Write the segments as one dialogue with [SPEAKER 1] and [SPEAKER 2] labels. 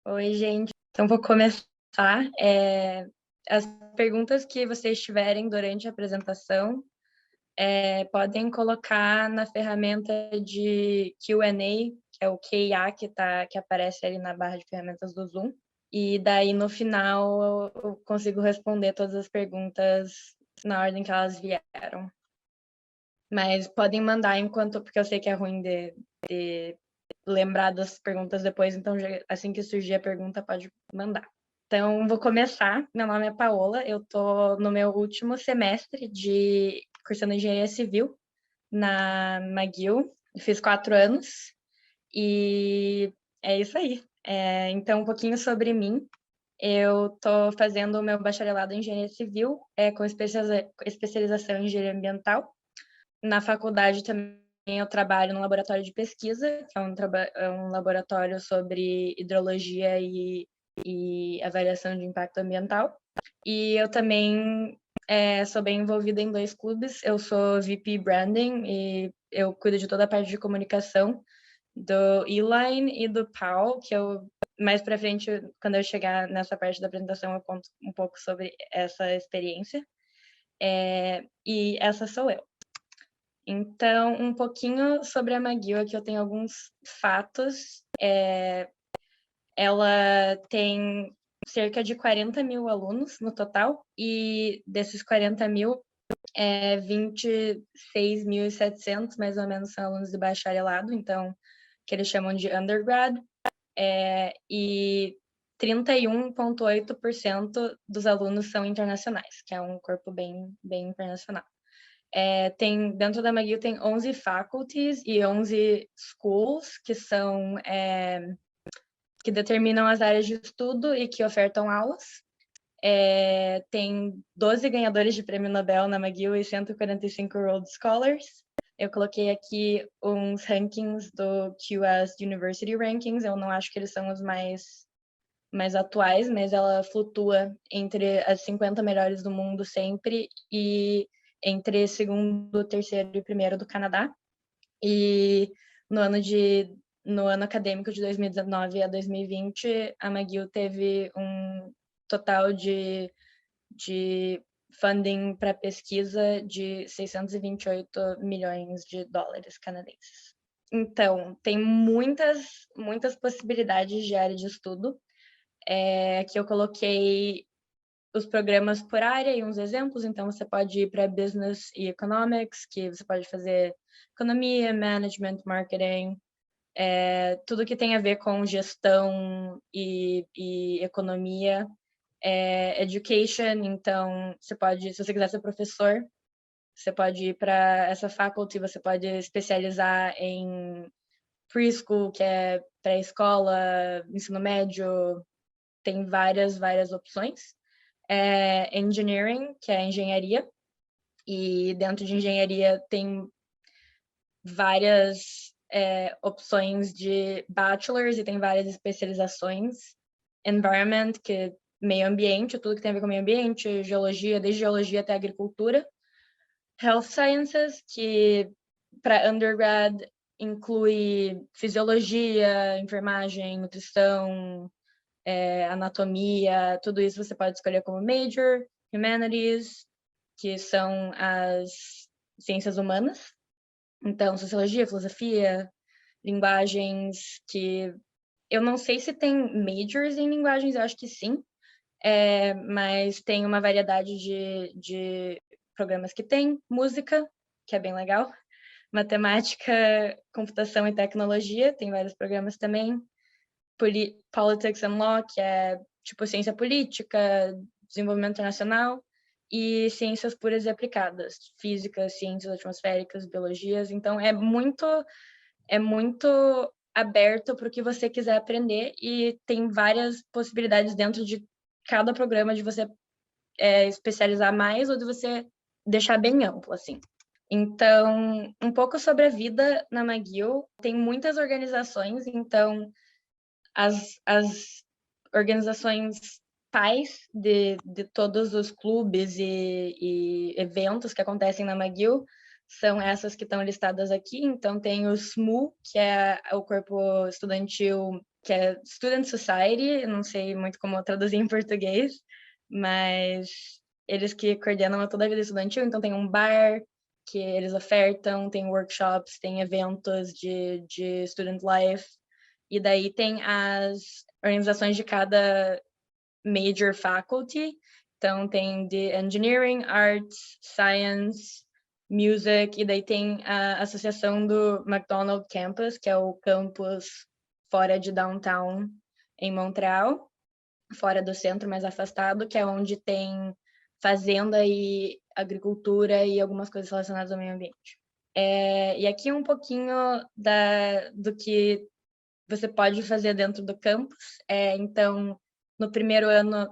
[SPEAKER 1] Oi, gente. Então, vou começar. As perguntas que vocês tiverem durante a apresentação, podem colocar na ferramenta de Q&A, que é o QIA que aparece ali na barra de ferramentas do Zoom. E daí, no final, eu consigo responder todas as perguntas na ordem que elas vieram. Mas podem mandar enquanto, porque eu sei que é ruim de lembrar das perguntas depois, então assim que surgir a pergunta, pode mandar. Então, vou começar. Meu nome é Paola, eu estou no meu último semestre de cursando Engenharia Civil na McGill. Fiz 4 anos e é isso aí. Então, um pouquinho sobre mim. Eu estou fazendo o meu bacharelado em Engenharia Civil, com especialização em Engenharia Ambiental. Na faculdade também eu trabalho no laboratório de pesquisa, que é um laboratório sobre hidrologia e avaliação de impacto ambiental. E eu também sou bem envolvida em 2 clubes. Eu sou VP Branding e eu cuido de toda a parte de comunicação do E-Line e do PAL, que eu mais para frente, quando eu chegar nessa parte da apresentação, eu conto um pouco sobre essa experiência. E essa sou eu. Então, um pouquinho sobre a McGill, aqui eu tenho alguns fatos. Ela tem cerca de 40 mil alunos no total, e desses 40 mil, 26.700 mais ou menos são alunos de bacharelado, então, que eles chamam de undergrad, e 31,8% dos alunos são internacionais, que é um corpo bem, bem internacional. Dentro da McGill tem 11 faculties e 11 schools, que determinam as áreas de estudo e que ofertam aulas. Tem 12 ganhadores de prêmio Nobel na McGill e 145 Rhodes Scholars. Eu coloquei aqui uns rankings do QS University Rankings. Eu não acho que eles são os mais atuais, mas ela flutua entre as 50 melhores do mundo sempre e entre segundo, terceiro e primeiro do Canadá. E no ano acadêmico de 2019 a 2020, a McGill teve um total de funding para pesquisa de 628 milhões de dólares canadenses. Então, tem muitas, muitas possibilidades de área de estudo. Aqui eu coloquei os programas por área e uns exemplos. Então, você pode ir para Business e Economics, que você pode fazer economia, management, marketing, tudo que tem a ver com gestão e economia. Education, então, se você quiser ser professor, você pode ir para essa faculty, você pode especializar em preschool, que é pré-escola, ensino médio, tem várias, várias opções. Engineering, que é engenharia, e dentro de engenharia tem várias opções de bachelors e tem várias especializações. Environment, que é meio ambiente, tudo que tem a ver com meio ambiente, geologia, desde geologia até agricultura. Health Sciences, que para undergrad inclui fisiologia, enfermagem, nutrição, anatomia, tudo isso você pode escolher como major. Humanities, que são as ciências humanas. Então, sociologia, filosofia, linguagens, que eu não sei se tem majors em linguagens, eu acho que sim, mas tem uma variedade de programas que tem. Música, que é bem legal. Matemática, computação e tecnologia, tem vários programas também. Politics and Law, que é tipo ciência política, desenvolvimento internacional, e ciências puras e aplicadas, física, ciências atmosféricas, biologias. Então é muito aberto para o que você quiser aprender e tem várias possibilidades dentro de cada programa de você especializar mais ou de você deixar bem amplo, assim. Então, um pouco sobre a vida na McGill. Tem muitas organizações, então as organizações pais de todos os clubes e eventos que acontecem na McGill são essas que estão listadas aqui. Então, tem o SMU, que é o corpo estudantil que é Student Society, não sei muito como traduzir em português, mas eles que coordenam toda a vida estudantil, então tem um bar que eles ofertam, tem workshops, tem eventos de student life, e daí tem as organizações de cada major faculty, então tem de engineering, arts, science, music, e daí tem a associação do McDonald Campus, que é o campus fora de downtown em Montreal, fora do centro, mais afastado, que é onde tem fazenda e agricultura e algumas coisas relacionadas ao meio ambiente. E aqui um pouquinho do que você pode fazer dentro do campus. Então, no primeiro ano,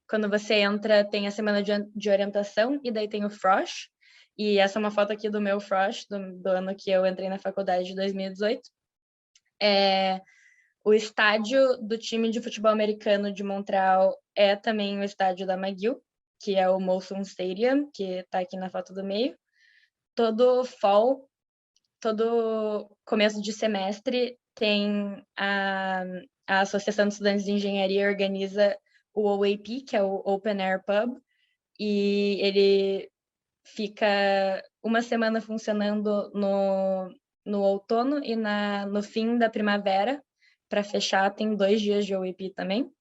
[SPEAKER 1] quando você entra, tem a semana de orientação, e daí tem o Frosh. E essa é uma foto aqui do meu Frosh, do ano que eu entrei na faculdade de 2018. O estádio do time de futebol americano de Montreal é também o estádio da McGill, que é o Molson Stadium, que está aqui na foto do meio. Todo fall, todo começo de semestre, tem a Associação de Estudantes de Engenharia organiza o OAP, que é o Open Air Pub, e ele fica uma semana funcionando no outono e no fim da primavera. Para fechar, tem 2 dias de OAP também.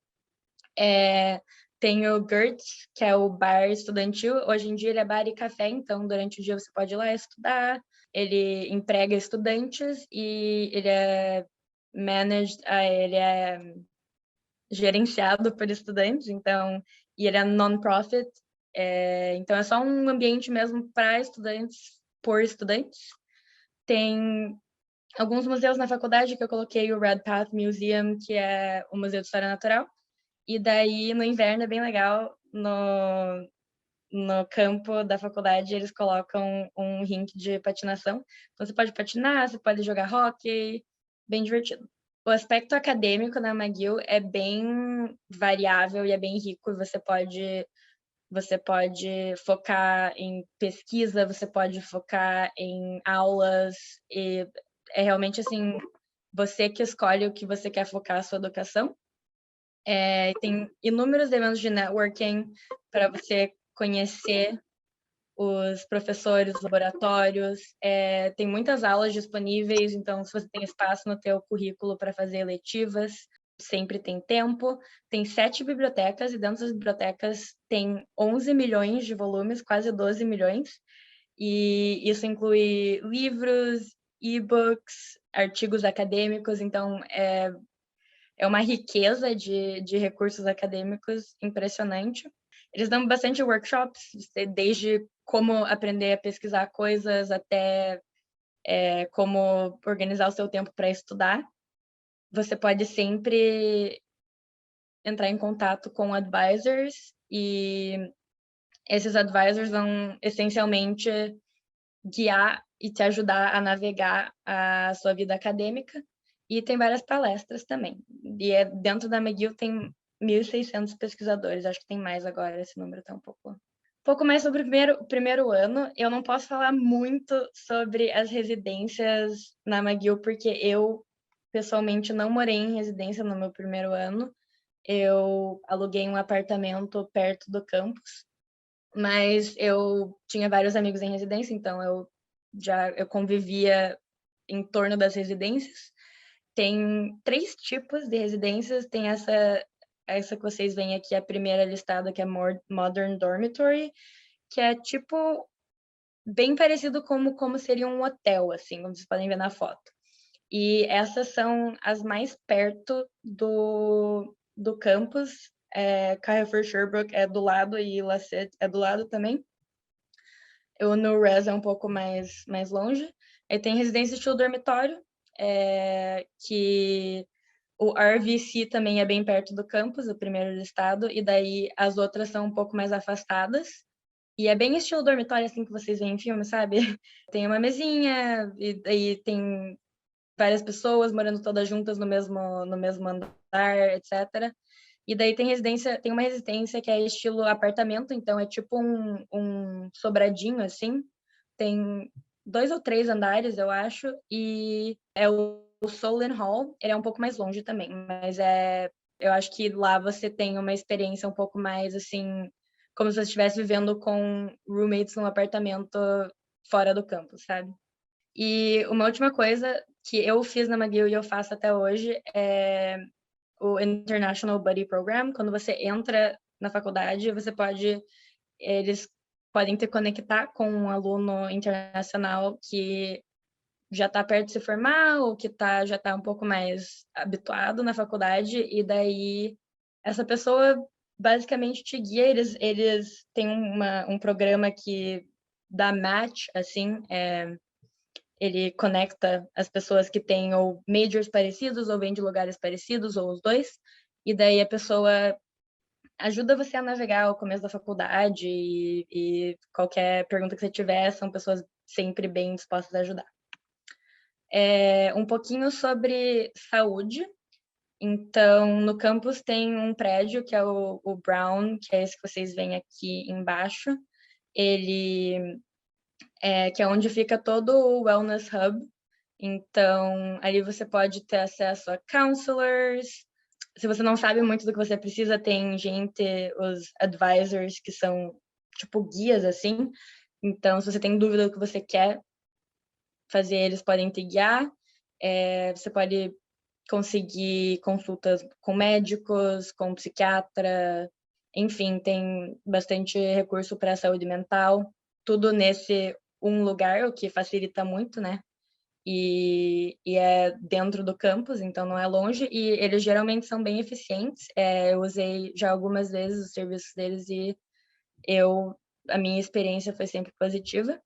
[SPEAKER 1] Tem o GERTS, que é o bar estudantil. Hoje em dia ele é bar e café, então durante o dia você pode ir lá estudar. Ele emprega estudantes e ele é ele é gerenciado por estudantes, então, e ele é non-profit, então é só um ambiente mesmo para estudantes, por estudantes. Tem alguns museus na faculdade que eu coloquei o Red Path Museum, que é o Museu de História Natural, e daí no inverno é bem legal, no campo da faculdade eles colocam um rink de patinação, então você pode patinar, você pode jogar hóquei, bem divertido. O aspecto acadêmico na McGill é bem variável e é bem rico. Você pode focar em pesquisa, você pode focar em aulas, e é realmente assim, você que escolhe o que você quer focar a sua educação. Tem inúmeros eventos de networking para você conhecer os professores, os laboratórios, tem muitas aulas disponíveis, então se você tem espaço no teu currículo para fazer eletivas, sempre tem tempo. Tem 7 bibliotecas e dentro das bibliotecas tem 11 milhões de volumes, quase 12 milhões, e isso inclui livros, e-books, artigos acadêmicos, então é uma riqueza de recursos acadêmicos impressionante. Eles dão bastante workshops, desde como aprender a pesquisar coisas até como organizar o seu tempo para estudar. Você pode sempre entrar em contato com advisors e esses advisors vão essencialmente guiar e te ajudar a navegar a sua vida acadêmica. E tem várias palestras também. E dentro da McGill tem 1.600 pesquisadores, acho que tem mais agora, esse número está um pouco mais sobre o primeiro ano. Eu não posso falar muito sobre as residências na McGill, porque eu, pessoalmente, não morei em residência no meu primeiro ano. Eu aluguei um apartamento perto do campus, mas eu tinha vários amigos em residência, então eu convivia em torno das residências. Tem 3 tipos de residências, tem essa que vocês veem aqui, a primeira listada, que é Modern Dormitory, que é tipo bem parecido como seria um hotel, assim, como vocês podem ver na foto. E essas são as mais perto do campus. Carrefour Sherbrooke é do lado e Lassette é do lado também. O New Res é um pouco mais longe. Aí tem residência estilo dormitório, que o RVC também é bem perto do campus, o primeiro do estado, e daí as outras são um pouco mais afastadas. E é bem estilo dormitório, assim, que vocês veem em filme, sabe? Tem uma mesinha, e daí tem várias pessoas morando todas juntas no mesmo andar, etc. E daí tem uma residência que é estilo apartamento, então é tipo um sobradinho, assim. Tem 2 ou 3 andares, eu acho, e é o o Solon Hall, ele é um pouco mais longe também, mas eu acho que lá você tem uma experiência um pouco mais, assim, como se você estivesse vivendo com roommates num apartamento fora do campus, sabe? E uma última coisa que eu fiz na McGill e eu faço até hoje é o International Buddy Program. Quando você entra na faculdade, eles podem te conectar com um aluno internacional que já está perto de se formar ou que já está um pouco mais habituado na faculdade, e daí essa pessoa basicamente te guia. Eles têm um programa que dá match, assim, ele conecta as pessoas que têm ou majors parecidos ou vêm de lugares parecidos, ou os dois, e daí a pessoa ajuda você a navegar o começo da faculdade, e qualquer pergunta que você tiver, são pessoas sempre bem dispostas a ajudar. Um pouquinho sobre saúde. Então, no campus tem um prédio que é o Brown, que é esse que vocês veem aqui embaixo. Ele que é onde fica todo o Wellness Hub. Então, ali você pode ter acesso a counselors. Se você não sabe muito do que você precisa, tem os advisors, que são tipo guias, assim. Então, se você tem dúvida do que você quer fazer, eles podem te guiar. Você pode conseguir consultas com médicos, com psiquiatra, enfim, tem bastante recurso para a saúde mental, tudo nesse um lugar, o que facilita muito, né? E é dentro do campus, então não é longe, e eles geralmente são bem eficientes. Eu usei já algumas vezes os serviços deles e a minha experiência foi sempre positiva.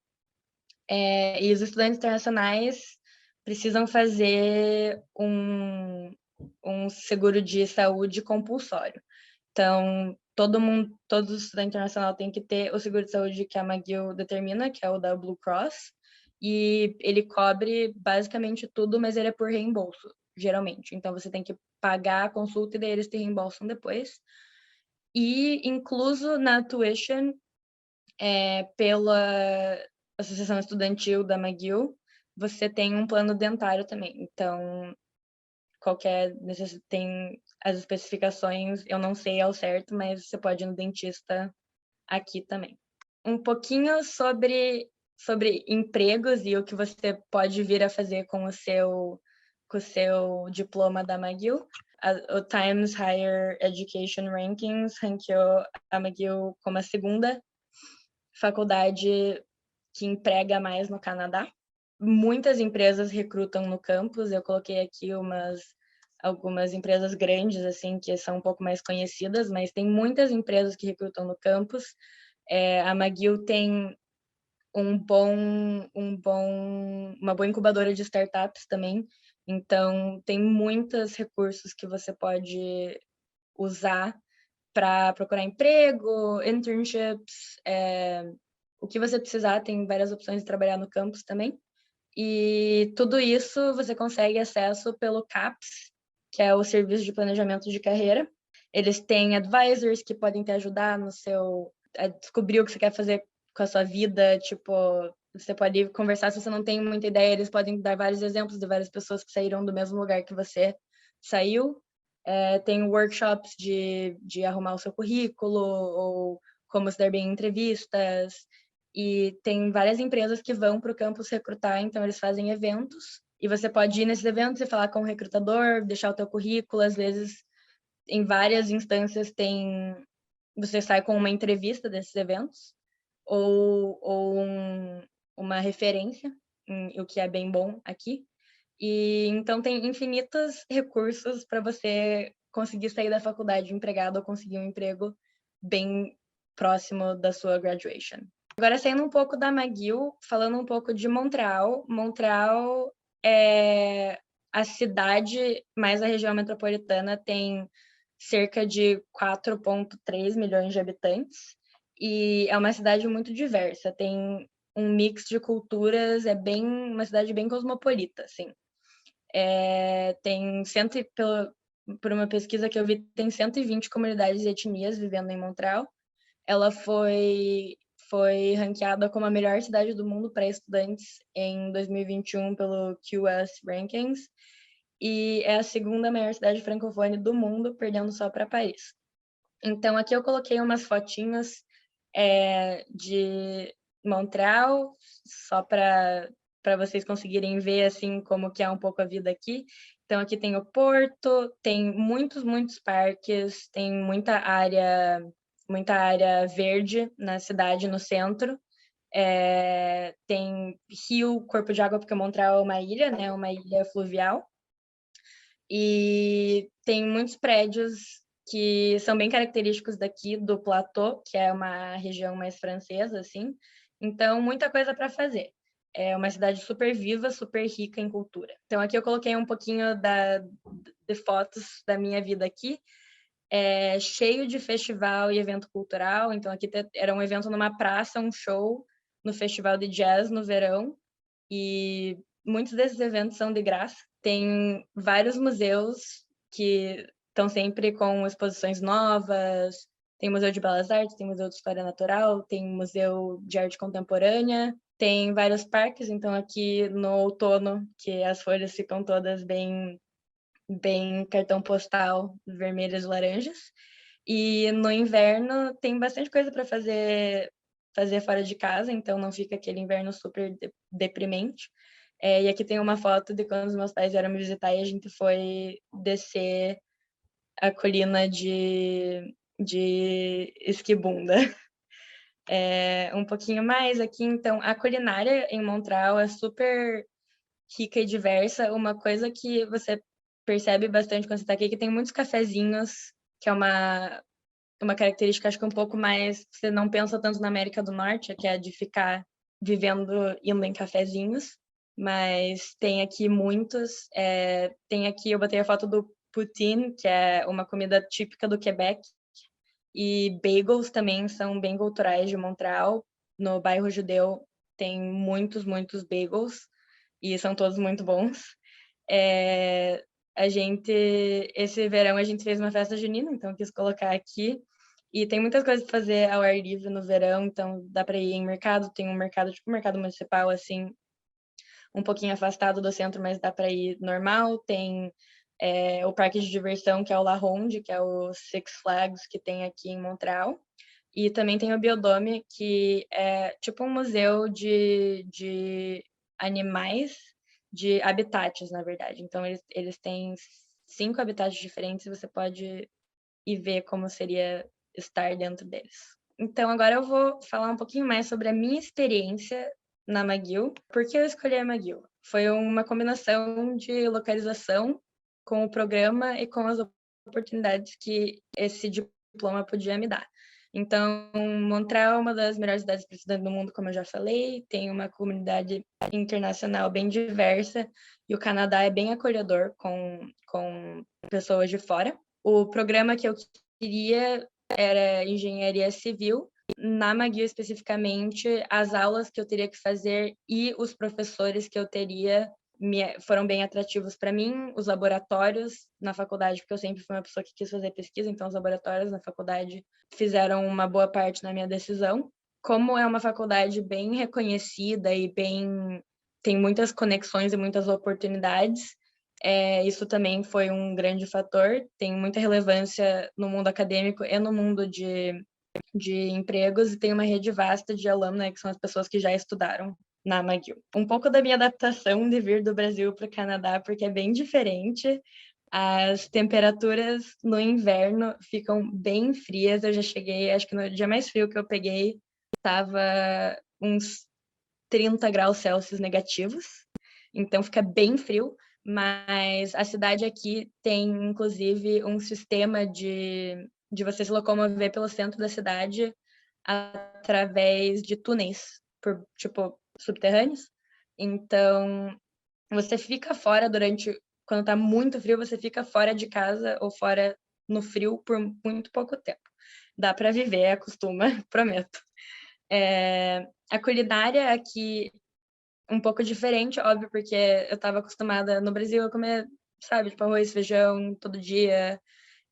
[SPEAKER 1] E os estudantes internacionais precisam fazer um seguro de saúde compulsório. Então, todos os estudantes internacionais têm que ter o seguro de saúde que a McGill determina, que é o da Blue Cross, e ele cobre basicamente tudo, mas ele é por reembolso, geralmente. Então, você tem que pagar a consulta e daí eles te reembolsam depois. E incluso na tuition, pela Associação Estudantil da McGill, você tem um plano dentário também. Então, tem as especificações, eu não sei ao certo, mas você pode ir no dentista aqui também. Um pouquinho sobre empregos e o que você pode vir a fazer com o seu diploma da McGill. O Times Higher Education Rankings ranqueou a McGill como a segunda faculdade que emprega mais no Canadá. Muitas empresas recrutam no campus. Eu coloquei aqui algumas empresas grandes, assim, que são um pouco mais conhecidas, mas tem muitas empresas que recrutam no campus. A McGill tem uma boa incubadora de startups também. Então, tem muitos recursos que você pode usar para procurar emprego, internships, o que você precisar. Tem várias opções de trabalhar no campus também. E tudo isso você consegue acesso pelo CAPS, que é o Serviço de Planejamento de Carreira. Eles têm advisors que podem te ajudar a descobrir o que você quer fazer com a sua vida. Tipo, você pode conversar, se você não tem muita ideia, eles podem dar vários exemplos de várias pessoas que saíram do mesmo lugar que você saiu. Tem workshops de arrumar o seu currículo, ou como se dar bem em entrevistas. E tem várias empresas que vão para o campus recrutar, então eles fazem eventos. E você pode ir nesses eventos e falar com o recrutador, deixar o teu currículo. Às vezes, em várias instâncias, você sai com uma entrevista desses eventos, ou uma referência, o que é bem bom aqui. E então tem infinitos recursos para você conseguir sair da faculdade empregado ou conseguir um emprego bem próximo da sua graduation. Agora, saindo um pouco da McGill, falando um pouco de Montreal. Montreal é a cidade mais a região metropolitana, tem cerca de 4,3 milhões de habitantes, e é uma cidade muito diversa, tem um mix de culturas, uma cidade bem cosmopolita, assim. Por uma pesquisa que eu vi, tem 120 comunidades e etnias vivendo em Montreal. Ela foi ranqueada como a melhor cidade do mundo para estudantes em 2021 pelo QS Rankings. e é a segunda maior cidade francofone do mundo, perdendo só para Paris. Então, aqui eu coloquei umas fotinhas de Montreal, só para vocês conseguirem ver assim como que é um pouco a vida aqui. Então, aqui tem o Porto, tem muitos parques, tem muita área verde na cidade, no centro. Tem rio, corpo de água, porque Montreal é uma ilha, né? Uma ilha fluvial. E tem muitos prédios que são bem característicos daqui do Plateau, que é uma região mais francesa, assim. Então, muita coisa para fazer. É uma cidade super viva, super rica em cultura. Então, aqui eu coloquei um pouquinho de fotos da minha vida aqui. Cheio de festival e evento cultural. Então, aqui era um evento numa praça, um show no festival de jazz no verão. E muitos desses eventos são de graça. Tem vários museus que estão sempre com exposições novas. Tem Museu de Belas Artes, tem Museu de História Natural, tem Museu de Arte Contemporânea, tem vários parques. Então, aqui no outono, que as folhas ficam todas bem cartão postal, vermelhas e laranjas. E no inverno tem bastante coisa para fazer fora de casa, então não fica aquele inverno super deprimente. E aqui tem uma foto de quando os meus pais vieram me visitar e a gente foi descer a colina de Esquibunda. Um pouquinho mais aqui, então, a culinária em Montreal é super rica e diversa. Uma coisa que você percebe bastante quando você está aqui é que tem muitos cafezinhos, que é uma característica, acho que um pouco mais, você não pensa tanto na América do Norte, que é a de ficar vivendo, indo em cafezinhos, mas tem aqui muitos. Tem aqui, eu botei a foto do poutine, que é uma comida típica do Quebec, e bagels também são bem culturais de Montreal. No bairro judeu tem muitos bagels, e são todos muito bons. Esse verão a gente fez uma festa junina, então eu quis colocar aqui. E tem muitas coisas para fazer ao ar livre no verão, então dá para ir em mercado. Tem um mercado, tipo um mercado municipal, assim, um pouquinho afastado do centro, mas dá para ir normal. Tem o parque de diversão, que é o La Ronde, que é o Six Flags que tem aqui em Montreal. E também tem o Biodome, que é tipo um museu de animais, de habitats, na verdade. Então, eles têm 5 habitats diferentes e você pode ir ver como seria estar dentro deles. Então, agora eu vou falar um pouquinho mais sobre a minha experiência na McGill. Por que eu escolhi a McGill? Foi uma combinação de localização com o programa e com as oportunidades que esse diploma podia me dar. Então, Montreal é uma das melhores cidades para estudante do mundo, como eu já falei, tem uma comunidade internacional bem diversa e o Canadá é bem acolhedor com pessoas de fora. O programa que eu queria era engenharia civil. Na McGill, especificamente, as aulas que eu teria que fazer e os professores que eu teria foram bem atrativos para mim. Os laboratórios na faculdade, porque eu sempre fui uma pessoa que quis fazer pesquisa, então os laboratórios na faculdade fizeram uma boa parte na minha decisão. Como é uma faculdade bem reconhecida e tem muitas conexões e muitas oportunidades, isso também foi um grande fator. Tem muita relevância no mundo acadêmico e no mundo de empregos, e tem uma rede vasta de alunos, né, que são as pessoas que já estudaram na McGill. Um pouco da minha adaptação de vir do Brasil para o Canadá, porque é bem diferente. As temperaturas no inverno ficam bem frias. Eu já cheguei, acho que no dia mais frio que eu peguei, estava uns 30 graus Celsius negativos. Então fica bem frio, mas a cidade aqui tem, inclusive, um sistema de você se locomover pelo centro da cidade através de túneis, tipo, subterrâneos. Então, você fica fora quando tá muito frio, você fica fora de casa ou fora no frio por muito pouco tempo. Dá para viver, acostuma, prometo. A culinária aqui um pouco diferente, óbvio, porque eu estava acostumada no Brasil a comer, sabe, tipo arroz, feijão todo dia,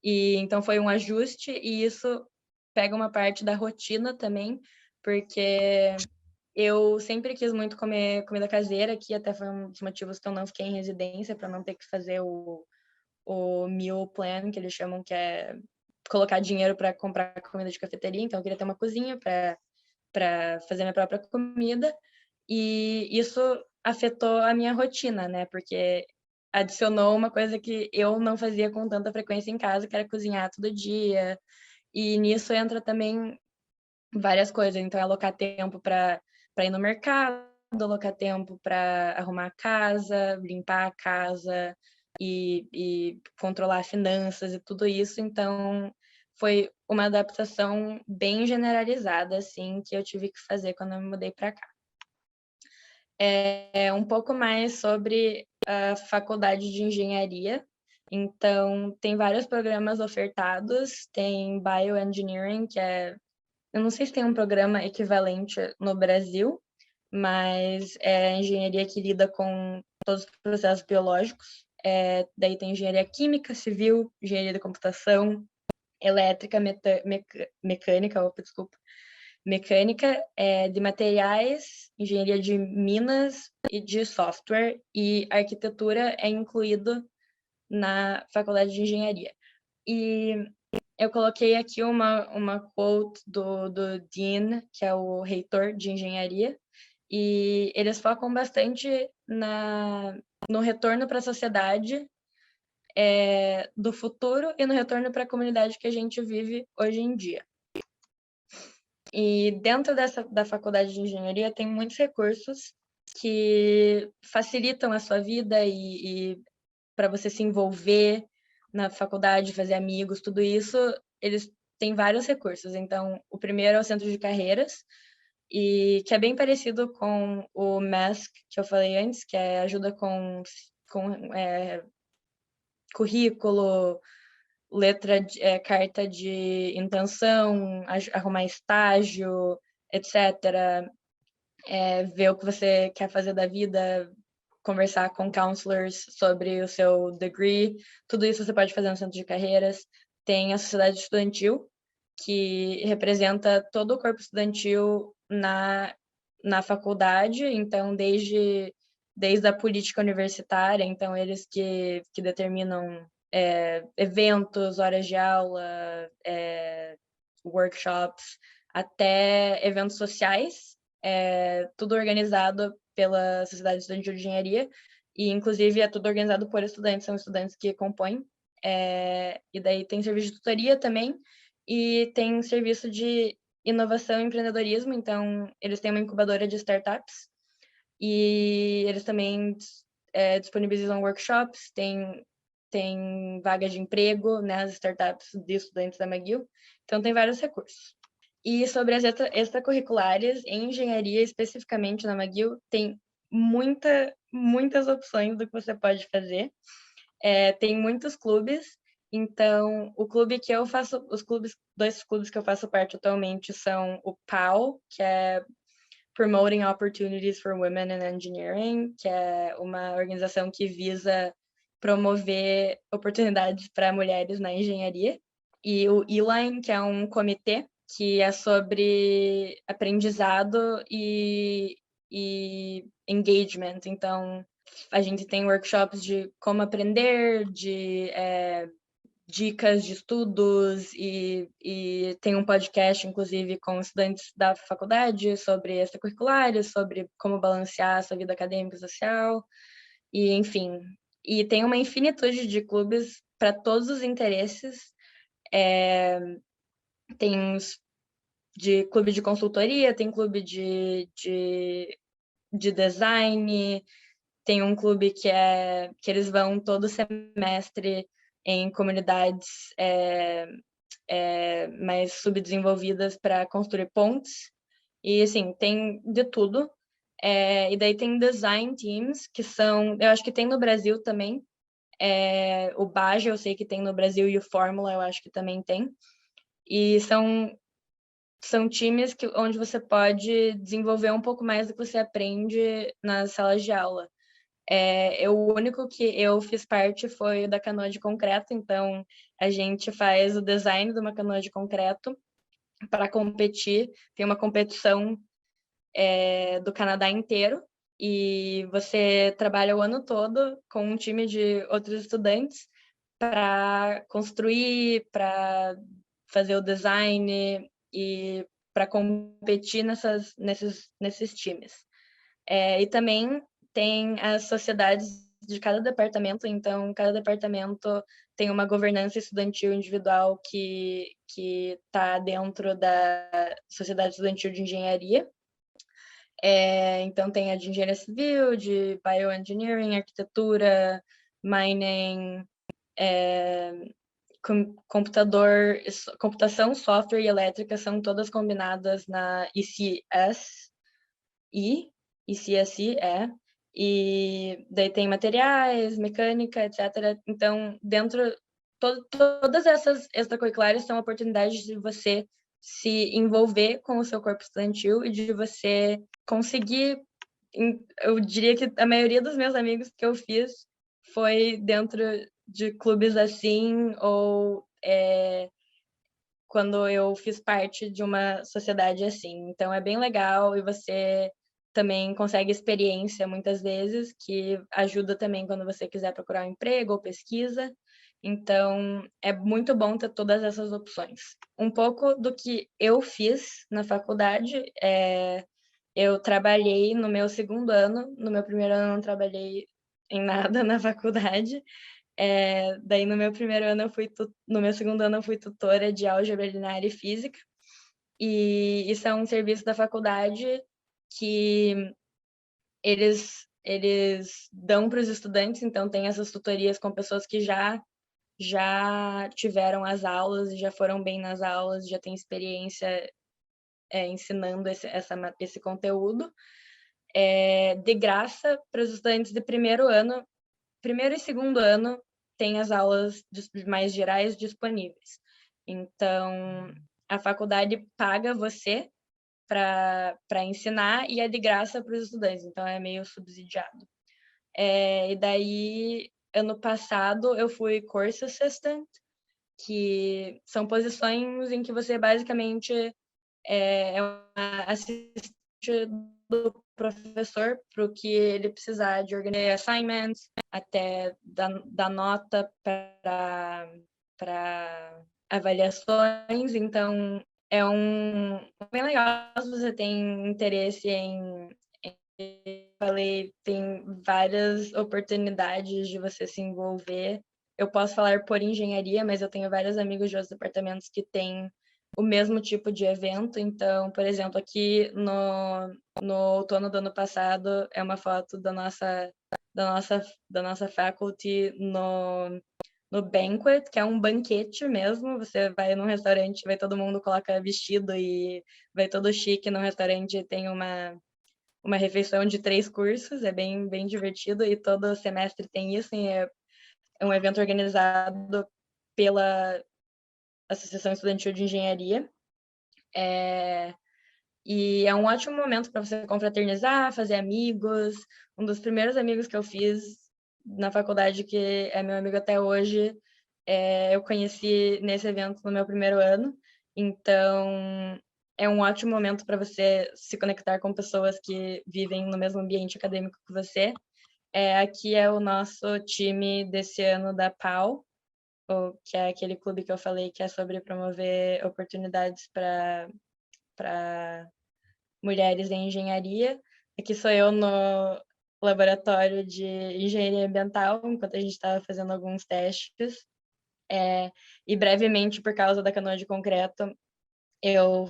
[SPEAKER 1] e então foi um ajuste, e isso pega uma parte da rotina também, porque eu sempre quis muito comer comida caseira, que até foi um dos motivos que eu não fiquei em residência, para não ter que fazer o meal plan, que eles chamam, que é colocar dinheiro para comprar comida de cafeteria. Então, eu queria ter uma cozinha para fazer minha própria comida. E isso afetou a minha rotina, né? Porque adicionou uma coisa que eu não fazia com tanta frequência em casa, que era cozinhar todo dia. E nisso entra também várias coisas. Então, é alocar tempo para ir no mercado, alocar tempo para arrumar a casa, limpar a casa e controlar finanças e tudo isso. Então, foi uma adaptação bem generalizada, assim, que eu tive que fazer quando eu me mudei para cá. É um pouco mais sobre a faculdade de engenharia. Então, tem vários programas ofertados, tem Bioengineering, que é, eu não sei se tem um programa equivalente no Brasil, mas é a engenharia que lida com todos os processos biológicos. Daí tem engenharia química, civil, engenharia da computação, elétrica, mecânica, opa, desculpa, mecânica, de materiais, engenharia de minas e de software, e arquitetura é incluído na faculdade de engenharia. E eu coloquei aqui uma quote do Dean, que é o reitor de engenharia, e eles focam bastante no retorno para a sociedade do futuro e no retorno para a comunidade que a gente vive hoje em dia. E dentro da faculdade de engenharia tem muitos recursos que facilitam a sua vida e para você se envolver na faculdade, fazer amigos, tudo isso, eles têm vários recursos. Então, o primeiro é o centro de carreiras, e que é bem parecido com o MESC que eu falei antes, que é ajuda com currículo, carta de intenção, arrumar estágio, etc. Ver o que você quer fazer da vida, conversar com counselors sobre o seu degree, tudo isso você pode fazer no centro de carreiras. Tem a sociedade estudantil, que representa todo o corpo estudantil na faculdade, então desde a política universitária, então eles que determinam eventos, horas de aula, workshops, até eventos sociais, tudo organizado pela Sociedade Estudantil de Engenharia, e inclusive é tudo organizado por estudantes, são estudantes que compõem, e daí tem serviço de tutoria também, e tem serviço de inovação e empreendedorismo, então eles têm uma incubadora de startups, e eles também disponibilizam workshops, tem vaga de emprego nas startups de estudantes da McGill, então tem vários recursos. E sobre as extracurriculares, em engenharia, especificamente na McGill, tem muitas opções do que você pode fazer. Tem muitos clubes, então o clube que eu faço, dois clubes que eu faço parte atualmente são o POW, que é Promoting Opportunities for Women in Engineering, que é uma organização que visa promover oportunidades para mulheres na engenharia, e o E-Line, que é um comitê que é sobre aprendizado e engagement. Então, a gente tem workshops de como aprender, de dicas de estudos e tem um podcast, inclusive, com estudantes da faculdade sobre extracurriculares, sobre como balancear a sua vida acadêmica e social, e enfim. E tem uma infinitude de clubes para todos os interesses. Tem de clube de consultoria, tem clube de design, tem um clube que eles vão todo semestre em comunidades mais subdesenvolvidas para construir pontes. E, assim, tem de tudo. E daí tem design teams, que são... Eu acho que tem no Brasil também. O Baja eu sei que tem no Brasil e o Fórmula eu acho que também tem. E são times onde você pode desenvolver um pouco mais do que você aprende nas salas de aula. O único que eu fiz parte foi o da canoa de concreto, então a gente faz o design de uma canoa de concreto para competir. Tem uma competição do Canadá inteiro, e você trabalha o ano todo com um time de outros estudantes para construir, para fazer o design e para competir nesses times. E também tem as sociedades de cada departamento, então cada departamento tem uma governança estudantil individual que está dentro da Sociedade Estudantil de Engenharia. Então tem a de Engenharia Civil, de Bioengineering, Arquitetura, Mining, computação, software e elétrica são todas combinadas na ECSI, e daí tem materiais, mecânica, etc. Então, todas essas extracurriculares são oportunidades de você se envolver com o seu corpo estudantil e de você conseguir. Eu diria que a maioria dos meus amigos que eu fiz foi dentro de clubes assim, ou quando eu fiz parte de uma sociedade assim. Então é bem legal, e você também consegue experiência muitas vezes, que ajuda também quando você quiser procurar um emprego ou pesquisa. Então é muito bom ter todas essas opções. Um pouco do que eu fiz na faculdade, eu trabalhei no meu segundo ano. No meu primeiro ano eu não trabalhei em nada na faculdade. Daí no meu primeiro ano no meu segundo ano eu fui tutora de álgebra linear e física, e isso é um serviço da faculdade que eles dão para os estudantes. Então tem essas tutorias com pessoas que já tiveram as aulas e já foram bem nas aulas, já têm experiência ensinando esse conteúdo, de graça para os estudantes de primeiro ano. Primeiro e segundo ano tem as aulas mais gerais disponíveis. Então, a faculdade paga você para ensinar, e é de graça para os estudantes, então é meio subsidiado. E daí, ano passado, eu fui course assistant, que são posições em que você basicamente é uma assistente do professor para o que ele precisar de organizar assignments, até dar nota para avaliações. Então, bem legal se você tem interesse falei, tem várias oportunidades de você se envolver. Eu posso falar por engenharia, mas eu tenho vários amigos de outros departamentos que têm o mesmo tipo de evento. Então, por exemplo, aqui no outono do ano passado, é uma foto da nossa faculty no banquet, que é um banquete mesmo. Você vai num restaurante, vai todo mundo coloca vestido e vai todo chique num restaurante, tem uma refeição de 3 cursos, é bem, bem divertido, e todo semestre tem isso, e é um evento organizado pela Associação Estudantil de Engenharia. E é um ótimo momento para você confraternizar, fazer amigos. Um dos primeiros amigos que eu fiz na faculdade, que é meu amigo até hoje, eu conheci nesse evento no meu primeiro ano. Então, é um ótimo momento para você se conectar com pessoas que vivem no mesmo ambiente acadêmico que você. Aqui é o nosso time desse ano da PAU, que é aquele clube que eu falei que é sobre promover oportunidades para mulheres em engenharia. Aqui sou eu no laboratório de engenharia ambiental, enquanto a gente estava fazendo alguns testes. E brevemente, por causa da canoa de concreto, eu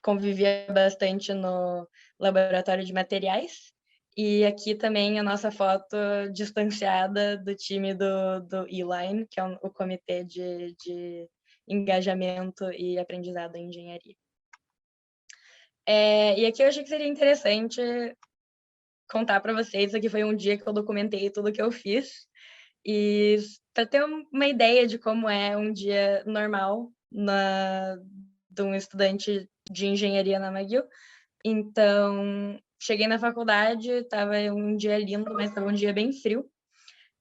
[SPEAKER 1] convivia bastante no laboratório de materiais. E aqui também a nossa foto distanciada do time do E-Line, que é o comitê de engajamento e aprendizado em engenharia. E aqui eu achei que seria interessante contar para vocês. Aqui foi um dia que eu documentei tudo que eu fiz, e para ter uma ideia de como é um dia normal de um estudante de engenharia na McGill. Então, cheguei na faculdade, estava um dia lindo, mas estava um dia bem frio.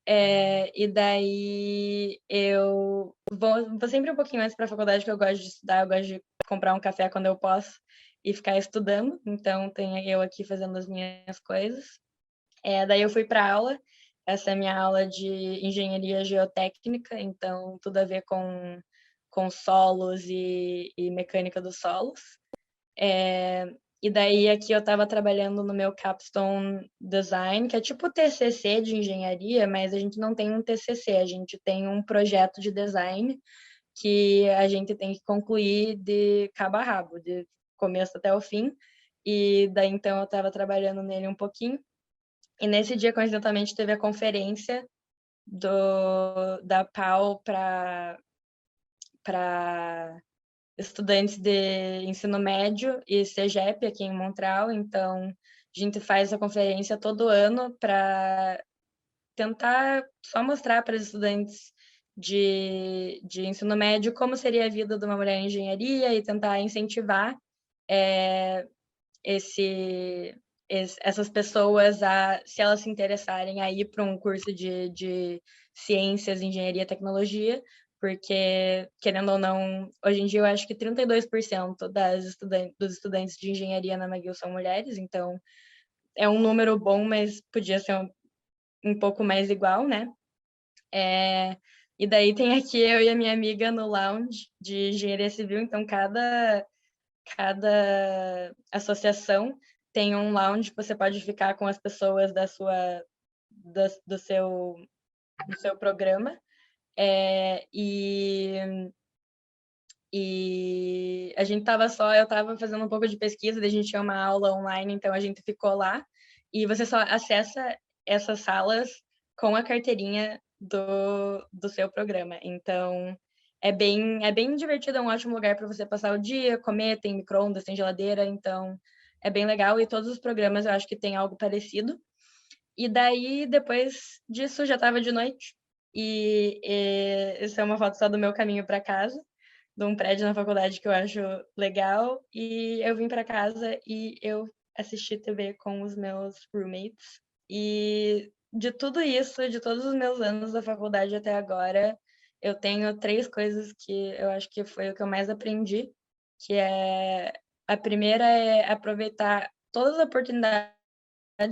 [SPEAKER 1] E daí eu vou sempre um pouquinho antes para a faculdade, que eu gosto de estudar, eu gosto de comprar um café quando eu posso. e ficar estudando, então tem eu aqui fazendo as minhas coisas. Daí eu fui para aula, essa é a minha aula de engenharia geotécnica, então tudo a ver com solos e mecânica dos solos. E daí aqui eu estava trabalhando no meu capstone design, que é tipo TCC de engenharia, mas a gente não tem um TCC, a gente tem um projeto de design que a gente tem que concluir de cabo a rabo, de começo até o fim. E daí então eu estava trabalhando nele um pouquinho. E nesse dia, coincidentemente, teve a conferência da PAU para estudantes de ensino médio e CEGEP aqui em Montreal. Então, a gente faz a conferência todo ano para tentar só mostrar para os estudantes de ensino médio como seria a vida de uma mulher em engenharia e tentar incentivar essas pessoas, se elas se interessarem a ir para um curso de ciências, engenharia e tecnologia, porque, querendo ou não, hoje em dia eu acho que 32% dos estudantes de engenharia na McGill são mulheres, então é um número bom, mas podia ser um pouco mais igual, né? E daí tem aqui eu e a minha amiga no lounge de engenharia civil, então cada associação tem um lounge que você pode ficar com as pessoas do seu programa. E a gente eu estava fazendo um pouco de pesquisa, daí a gente tinha uma aula online, então a gente ficou lá. E você só acessa essas salas com a carteirinha do seu programa. Então, é bem divertido, é um ótimo lugar para você passar o dia, comer, tem micro-ondas, tem geladeira, então é bem legal. E todos os programas eu acho que tem algo parecido. E daí, depois disso, já estava de noite. E essa é uma foto só do meu caminho para casa, de um prédio na faculdade que eu acho legal. E eu vim para casa e eu assisti TV com os meus roommates. E de tudo isso, de todos os meus anos da faculdade até agora, eu tenho 3 coisas que eu acho que foi o que eu mais aprendi, que é a primeira é aproveitar todas as oportunidades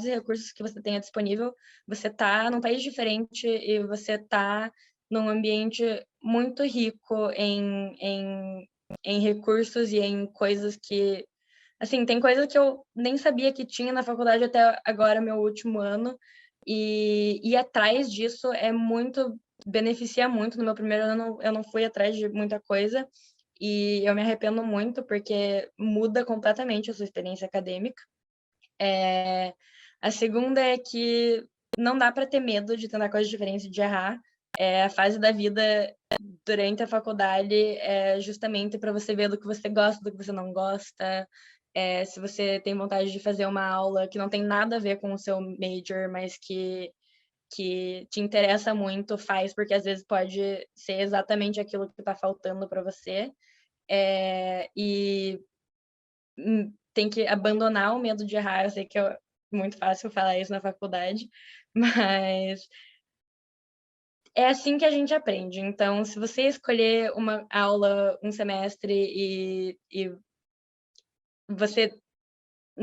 [SPEAKER 1] e recursos que você tenha disponível. Você está num país diferente e você está num ambiente muito rico em recursos e em coisas que... Assim, tem coisas que eu nem sabia que tinha na faculdade até agora, meu último ano, e ir atrás disso beneficia muito. No meu primeiro ano eu não fui atrás de muita coisa, e eu me arrependo muito, porque muda completamente a sua experiência acadêmica. A segunda é que não dá para ter medo de tentar coisas diferentes e de errar. A fase da vida durante a faculdade é justamente para você ver do que você gosta, do que você não gosta. Se você tem vontade de fazer uma aula que não tem nada a ver com o seu major, mas que te interessa muito, faz, porque às vezes pode ser exatamente aquilo que está faltando para você. E tem que abandonar o medo de errar. Eu sei que é muito fácil falar isso na faculdade, mas é assim que a gente aprende. Então, se você escolher uma aula, um semestre e você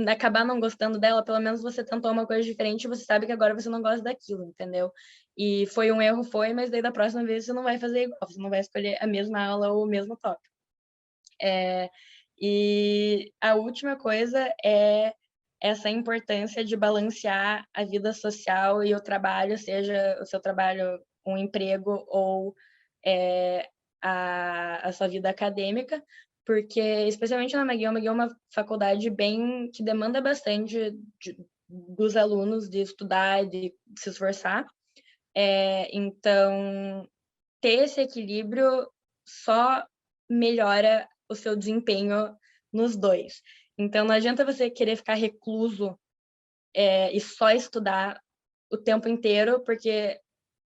[SPEAKER 1] acabar não gostando dela, pelo menos você tentou uma coisa diferente e você sabe que agora você não gosta daquilo, entendeu? E foi um erro, mas daí da próxima vez você não vai fazer igual, você não vai escolher a mesma aula ou o mesmo tópico. E a última coisa é essa importância de balancear a vida social e o trabalho, seja o seu trabalho um emprego ou a sua vida acadêmica, porque, especialmente na McGill é uma faculdade que demanda bastante dos alunos de estudar, de se esforçar. Então, ter esse equilíbrio só melhora o seu desempenho nos dois. Então, não adianta você querer ficar recluso e só estudar o tempo inteiro, porque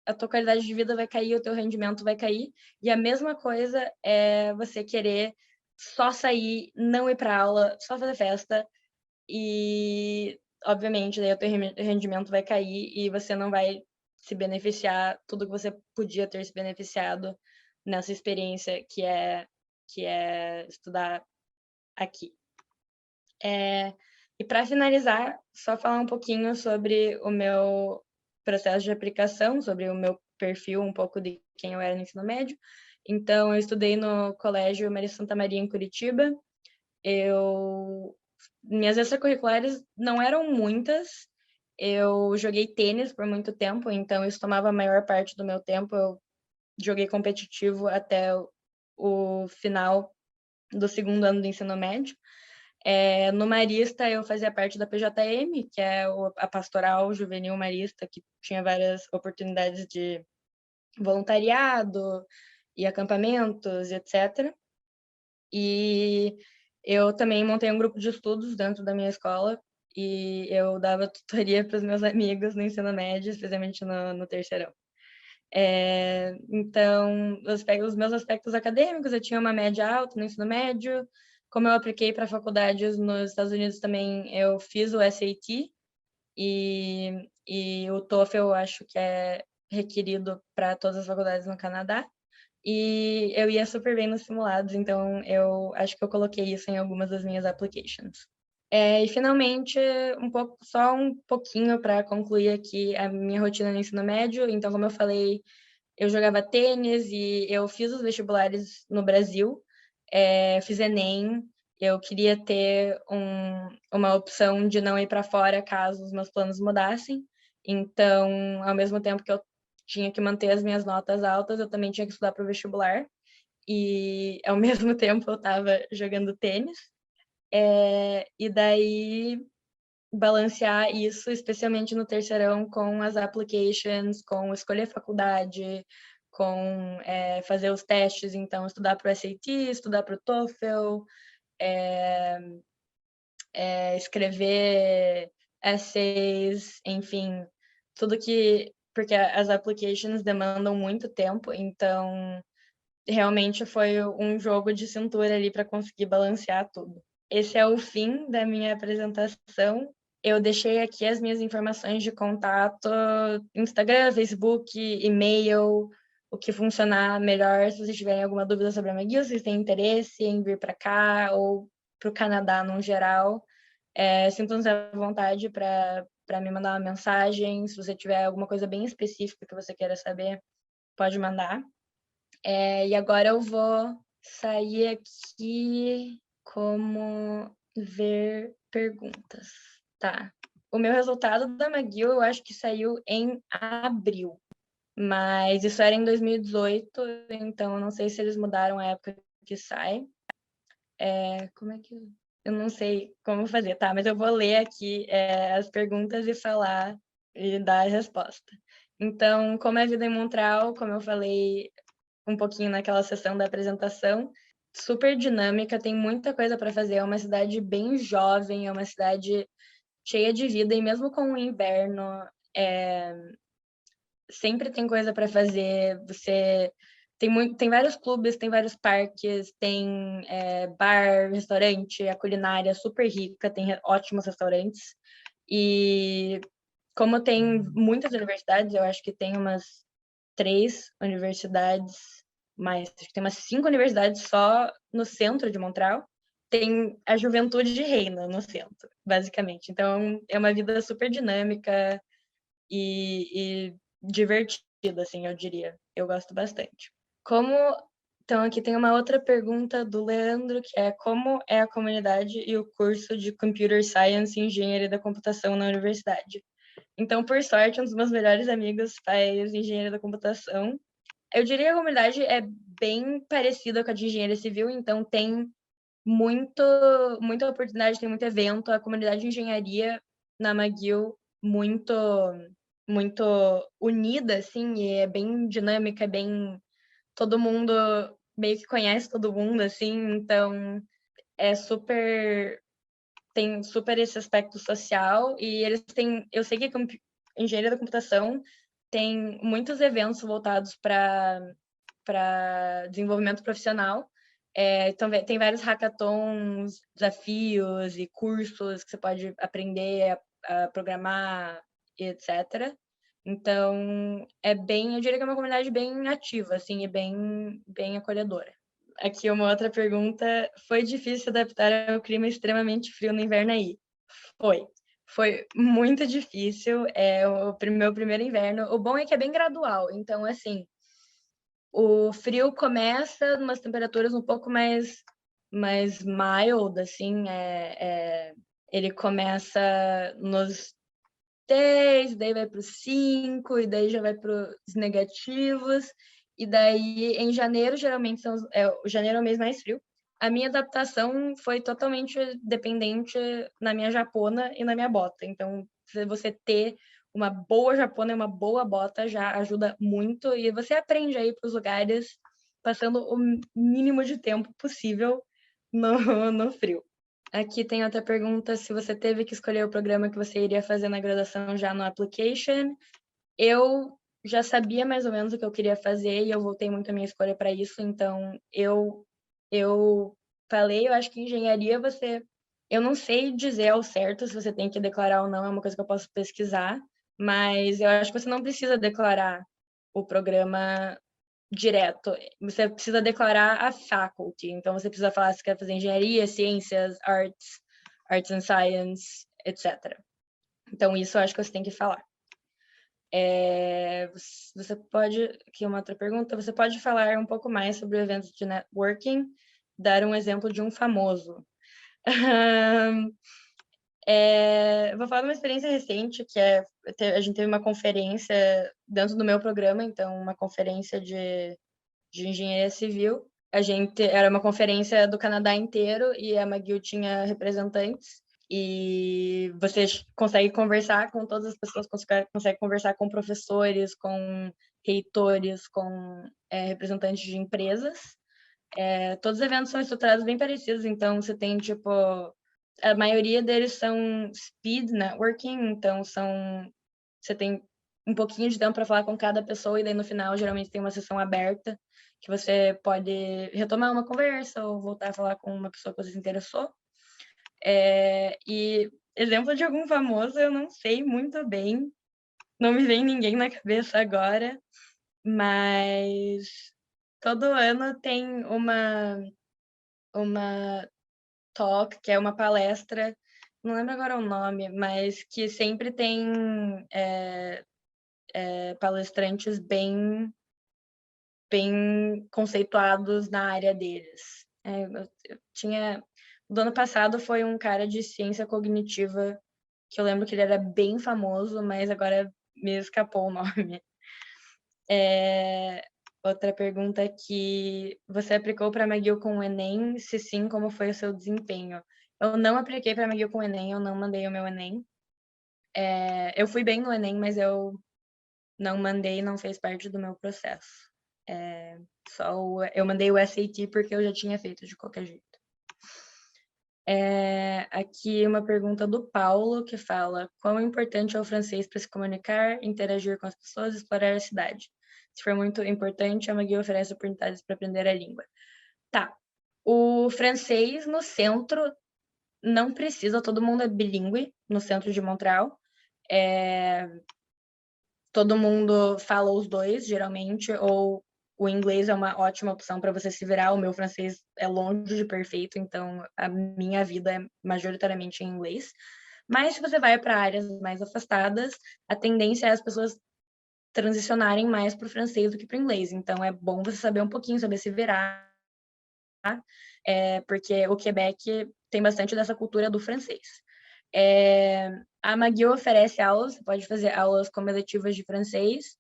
[SPEAKER 1] a tua qualidade de vida vai cair, o teu rendimento vai cair. E a mesma coisa é você querer só sair, não ir para aula, só fazer festa e, obviamente, daí o teu rendimento vai cair e você não vai se beneficiar tudo que você podia ter se beneficiado nessa experiência que é estudar aqui. E para finalizar, só falar um pouquinho sobre o meu processo de aplicação, sobre o meu perfil, um pouco de quem eu era no ensino médio. Então, eu estudei no Colégio Maria Santa Maria, em Curitiba. Minhas extracurriculares não eram muitas. Eu joguei tênis por muito tempo, então isso tomava a maior parte do meu tempo. Eu joguei competitivo até o final do segundo ano do ensino médio. No Marista, eu fazia parte da PJM, que é a Pastoral Juvenil Marista, que tinha várias oportunidades de voluntariado e acampamentos, etc. E eu também montei um grupo de estudos dentro da minha escola e eu dava tutoria para os meus amigos no ensino médio, especialmente no terceirão. Então, os meus aspectos acadêmicos, eu tinha uma média alta no ensino médio. Como eu apliquei para faculdades nos Estados Unidos também, eu fiz o SAT e o TOEFL eu acho que é requerido para todas as faculdades no Canadá. E eu ia super bem nos simulados, então eu acho que eu coloquei isso em algumas das minhas applications. E finalmente, só um pouquinho para concluir aqui a minha rotina no ensino médio. Então, como eu falei, eu jogava tênis e eu fiz os vestibulares no Brasil, fiz Enem. Eu queria ter uma opção de não ir para fora caso os meus planos mudassem. Então, ao mesmo tempo que eu tinha que manter as minhas notas altas, eu também tinha que estudar para o vestibular. E, ao mesmo tempo, eu estava jogando tênis. E daí, balancear isso, especialmente no terceirão, com as applications, com escolher faculdade, com fazer os testes, então estudar para o SAT, estudar para o TOEFL, escrever essays, enfim, tudo que... Porque as applications demandam muito tempo, então realmente foi um jogo de cintura ali para conseguir balancear tudo. Esse é o fim da minha apresentação. Eu deixei aqui as minhas informações de contato: Instagram, Facebook, e-mail, o que funcionar melhor. Se vocês tiverem alguma dúvida sobre a McGill, se vocês têm interesse em vir para cá ou para o Canadá no geral, sintam-se à vontade para me mandar uma mensagem. Se você tiver alguma coisa bem específica que você queira saber, pode mandar. E agora eu vou sair aqui como ver perguntas. Tá. O meu resultado da McGill eu acho que saiu em abril, mas isso era em 2018, então eu não sei se eles mudaram a época que sai. Como é que eu não sei como fazer, tá? Mas eu vou ler aqui as perguntas e falar e dar a resposta. Então, como é a vida em Montreal, como eu falei um pouquinho naquela sessão da apresentação, super dinâmica, tem muita coisa para fazer, é uma cidade bem jovem, é uma cidade cheia de vida, e mesmo com o inverno, sempre tem coisa para fazer. Você tem vários clubes, tem vários parques, tem bar, restaurante, a culinária é super rica, tem ótimos restaurantes. E como tem muitas universidades, eu acho que tem umas 3 universidades, acho que tem umas 5 universidades só no centro de Montreal. Tem a juventude reina no centro, basicamente. Então, é uma vida super dinâmica e divertida, assim, eu diria. Eu gosto bastante. Então, aqui tem uma outra pergunta do Leandro, que é: como é a comunidade e o curso de Computer Science e Engenharia da Computação na universidade? Então, por sorte, um dos meus melhores amigos faz engenharia da computação. Eu diria que a comunidade é bem parecida com a de engenharia civil, então tem muita oportunidade, tem muito evento. A comunidade de engenharia na McGill muito muito unida, assim, e é bem dinâmica, todo mundo meio que conhece todo mundo, assim, então é super tem super esse aspecto social, e eles têm, eu sei que a engenharia da computação tem muitos eventos voltados para desenvolvimento profissional. Então, tem vários hackathons, desafios e cursos que você pode aprender a programar, etc. Então, eu diria que é uma comunidade bem ativa, assim, e bem acolhedora. Aqui uma outra pergunta. Foi difícil adaptar ao clima extremamente frio no inverno aí? Foi. Foi muito difícil. É o meu primeiro inverno. O bom é que é bem gradual. Então, assim, o frio começa umas temperaturas um pouco mais mild, assim. Ele começa nos 10, daí vai para os 5, e daí já vai para os negativos. E daí, em janeiro, geralmente o janeiro é o mês mais frio. A minha adaptação foi totalmente dependente na minha japona e na minha bota. Então, se você ter uma boa japona e uma boa bota já ajuda muito. E você aprende a ir para os lugares passando o mínimo de tempo possível no frio. Aqui tem outra pergunta, se você teve que escolher o programa que você iria fazer na graduação já no application. Eu já sabia mais ou menos o que eu queria fazer e eu voltei muito a minha escolha para isso, então eu falei, eu acho que engenharia eu não sei dizer ao certo se você tem que declarar ou não, é uma coisa que eu posso pesquisar, mas eu acho que você não precisa declarar o programa direto. Você precisa declarar a faculty. Então, você precisa falar se quer fazer engenharia, ciências, arts and science, etc. Então, isso eu acho que você tem que falar. Você pode... Aqui uma outra pergunta. Você pode falar um pouco mais sobre eventos de networking? Dar um exemplo de um famoso. Vou falar de uma experiência recente, que a gente teve uma conferência dentro do meu programa, então uma conferência de engenharia civil. Era uma conferência do Canadá inteiro e a McGill tinha representantes. E você consegue conversar com todas as pessoas, consegue conversar com professores, com reitores, com representantes de empresas. Todos os eventos são estruturados bem parecidos, então você tem, tipo, a maioria deles são speed networking, então você tem um pouquinho de tempo para falar com cada pessoa e daí no final geralmente tem uma sessão aberta que você pode retomar uma conversa ou voltar a falar com uma pessoa que você se interessou. E exemplo de algum famoso eu não sei muito bem, não me vem ninguém na cabeça agora, mas todo ano tem uma talk, que é uma palestra, não lembro agora o nome, mas que sempre tem palestrantes bem conceituados na área deles. Eu tinha... Do ano passado foi um cara de ciência cognitiva, que eu lembro que ele era bem famoso, mas agora me escapou o nome. Outra pergunta aqui. Você aplicou para a McGill com o Enem? Se sim, como foi o seu desempenho? Eu não apliquei para a McGill com o Enem, eu não mandei o meu Enem. Eu fui bem no Enem, mas eu não mandei, não fez parte do meu processo. Eu mandei o SAT porque eu já tinha feito de qualquer jeito. Aqui uma pergunta do Paulo, que fala: quão importante é o francês para se comunicar, interagir com as pessoas, explorar a cidade? Se for muito importante, a McGill oferece oportunidades para aprender a língua. Tá. O francês no centro não precisa, todo mundo é bilíngue no centro de Montreal. Todo mundo fala os dois, geralmente, ou o inglês é uma ótima opção para você se virar. O meu francês é longe de perfeito, então a minha vida é majoritariamente em inglês. Mas se você vai para áreas mais afastadas, a tendência é as pessoas transicionarem mais para o francês do que para o inglês. Então é bom você saber um pouquinho, saber se virar, porque o Quebec tem bastante dessa cultura do francês. A McGill oferece aulas, você pode fazer aulas como eletivas de francês.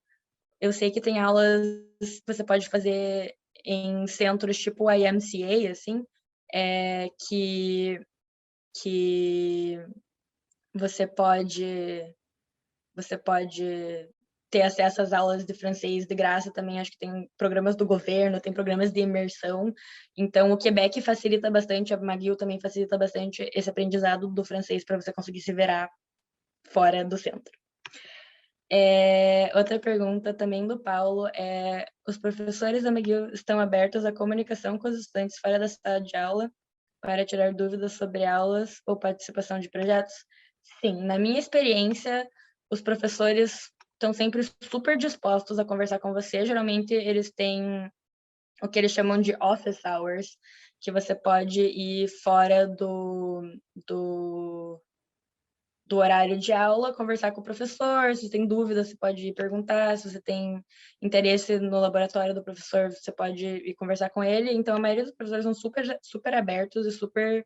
[SPEAKER 1] Eu sei que tem aulas que você pode fazer em centros tipo a IMCA, assim, que você pode ter acesso às aulas de francês de graça também. Acho que tem programas do governo, tem programas de imersão. Então, o Quebec facilita bastante, a McGill também facilita bastante esse aprendizado do francês para você conseguir se virar fora do centro. Outra pergunta também do Paulo é: os professores da McGill estão abertos à comunicação com os estudantes fora da sala de aula para tirar dúvidas sobre aulas ou participação de projetos? Sim, na minha experiência, os professores estão sempre super dispostos a conversar com você. Geralmente, eles têm o que eles chamam de office hours, que você pode ir fora do horário de aula, conversar com o professor, se você tem dúvidas, você pode ir perguntar, se você tem interesse no laboratório do professor, você pode ir conversar com ele. Então, a maioria dos professores são super abertos e super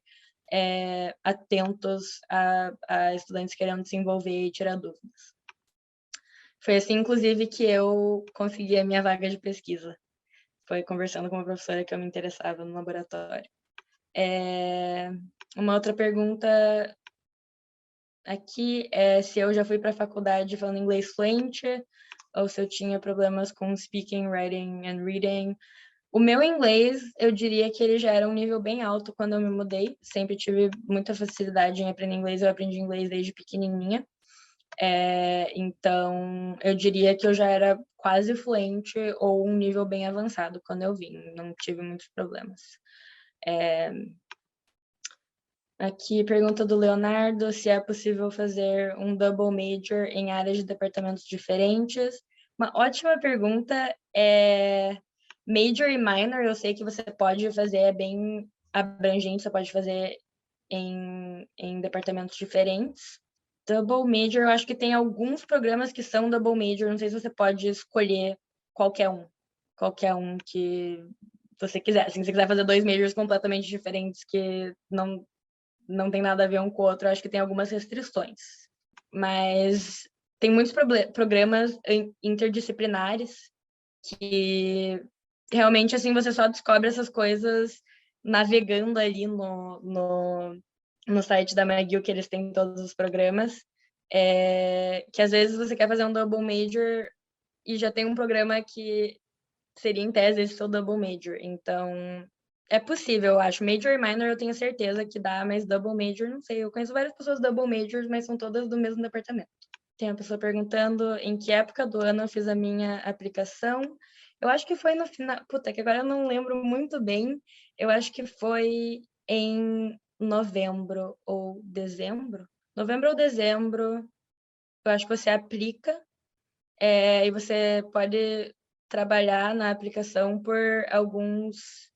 [SPEAKER 1] atentos a estudantes querendo se envolver e tirar dúvidas. Foi assim, inclusive, que eu consegui a minha vaga de pesquisa. Foi conversando com uma professora que eu me interessava no laboratório. Uma outra pergunta aqui é se eu já fui para a faculdade falando inglês fluente ou se eu tinha problemas com speaking, writing and reading. O meu inglês, eu diria que ele já era um nível bem alto quando eu me mudei. Sempre tive muita facilidade em aprender inglês. Eu aprendi inglês desde pequenininha. Então, eu diria que eu já era quase fluente ou um nível bem avançado quando eu vim. Não tive muitos problemas. Aqui, pergunta do Leonardo, se é possível fazer um double major em áreas de departamentos diferentes. Uma ótima pergunta. Major e minor, eu sei que você pode fazer, é bem abrangente, você pode fazer em departamentos diferentes. Double major, eu acho que tem alguns programas que são double major, não sei se você pode escolher qualquer um que você quiser. Assim, se você quiser fazer 2 majors completamente diferentes que não tem nada a ver um com o outro, eu acho que tem algumas restrições. Mas tem muitos programas interdisciplinares que realmente, assim, você só descobre essas coisas navegando ali no site da McGill, que eles têm todos os programas, que às vezes você quer fazer um double major e já tem um programa que seria, em tese, esse seu double major. Então, é possível, eu acho. Major e minor eu tenho certeza que dá, mas double major, não sei. Eu conheço várias pessoas double majors, mas são todas do mesmo departamento. Tem uma pessoa perguntando em que época do ano eu fiz a minha aplicação. Eu acho que foi no final. Puta, que agora eu não lembro muito bem. Eu acho que foi em novembro ou dezembro. Novembro ou dezembro, eu acho que você aplica e você pode trabalhar na aplicação por alguns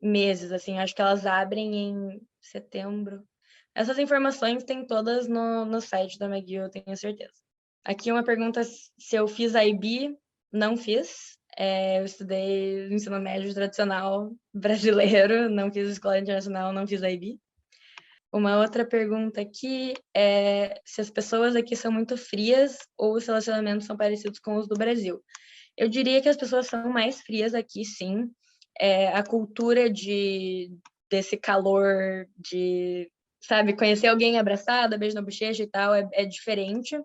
[SPEAKER 1] meses, assim. Acho que elas abrem em setembro. Essas informações tem todas no site da McGill, eu tenho certeza. Aqui uma pergunta se eu fiz IB. Não fiz. Eu estudei ensino médio tradicional brasileiro, não fiz escola internacional, não fiz IB. Uma outra pergunta aqui é se as pessoas aqui são muito frias ou os relacionamentos são parecidos com os do Brasil. Eu diria que as pessoas são mais frias aqui, sim. A cultura desse calor, de, sabe, conhecer alguém abraçada, beijo na bochecha e tal, é diferente.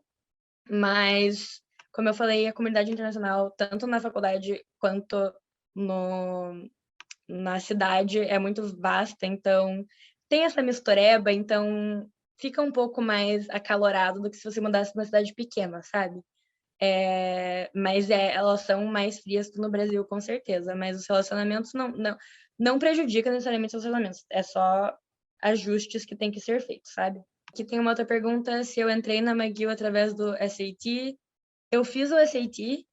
[SPEAKER 1] Mas, como eu falei, a comunidade internacional, tanto na faculdade quanto na cidade, é muito vasta, então tem essa mistureba, então fica um pouco mais acalorado do que se você mudasse para uma cidade pequena, sabe? Mas elas são mais frias que no Brasil, com certeza. Mas os relacionamentos não prejudicam necessariamente os relacionamentos. É só ajustes que tem que ser feitos, sabe? Aqui tem uma outra pergunta, se eu entrei na McGill através do SAT. Eu fiz o SAT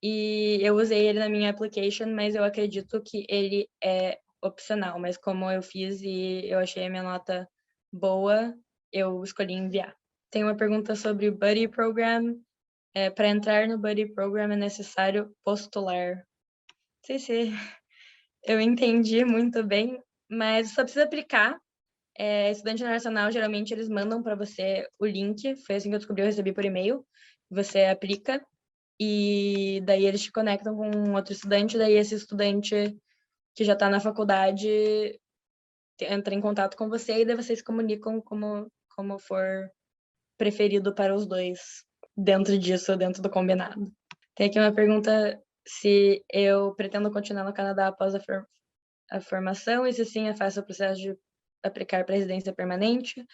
[SPEAKER 1] e eu usei ele na minha application, mas eu acredito que ele é opcional. Mas como eu fiz e eu achei a minha nota boa, eu escolhi enviar. Tem uma pergunta sobre o Buddy Program. Para entrar no Buddy Program é necessário postular. Não sei se eu entendi muito bem, mas só precisa aplicar. Estudante internacional, geralmente, eles mandam para você o link. Foi assim que eu descobri, eu recebi por e-mail. Você aplica e daí eles te conectam com um outro estudante. Daí esse estudante que já está na faculdade entra em contato com você e daí vocês comunicam como for preferido para os dois dentro disso, dentro do combinado. Tem aqui uma pergunta se eu pretendo continuar no Canadá após a formação e se sim, é fácil o processo de aplicar para residência permanente.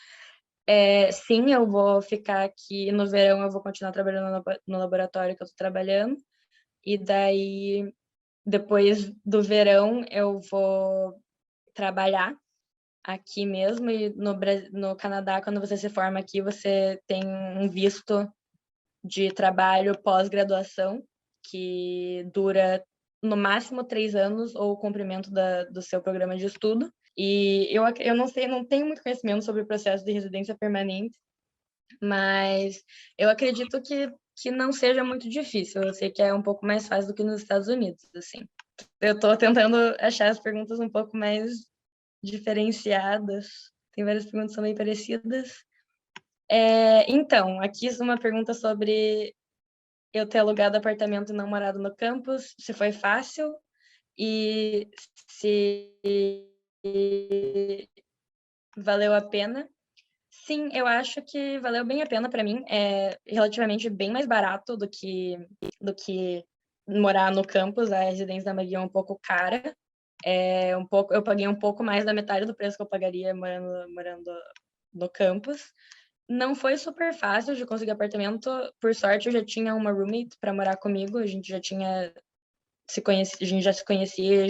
[SPEAKER 1] Sim, eu vou ficar aqui no verão, eu vou continuar trabalhando no laboratório que eu estou trabalhando. E daí, depois do verão, eu vou trabalhar aqui mesmo. E no Canadá, quando você se forma aqui, você tem um visto de trabalho pós-graduação, que dura no máximo 3 anos ou o cumprimento do seu programa de estudo. E eu não sei, não tenho muito conhecimento sobre o processo de residência permanente, mas eu acredito que não seja muito difícil. Eu sei que é um pouco mais fácil do que nos Estados Unidos, assim. Eu estou tentando achar as perguntas um pouco mais diferenciadas. Tem várias perguntas que são bem parecidas. Então, aqui é uma pergunta sobre eu ter alugado apartamento e não morado no campus, se foi fácil e se valeu a pena. Sim, eu acho que valeu bem a pena para mim. É relativamente bem mais barato do que morar no campus. A residência da Maguia é um pouco cara. Eu paguei um pouco mais da metade do preço que eu pagaria morando no campus. Não foi super fácil de conseguir apartamento. Por sorte, eu já tinha uma roommate para morar comigo. A gente já a gente já se conhecia,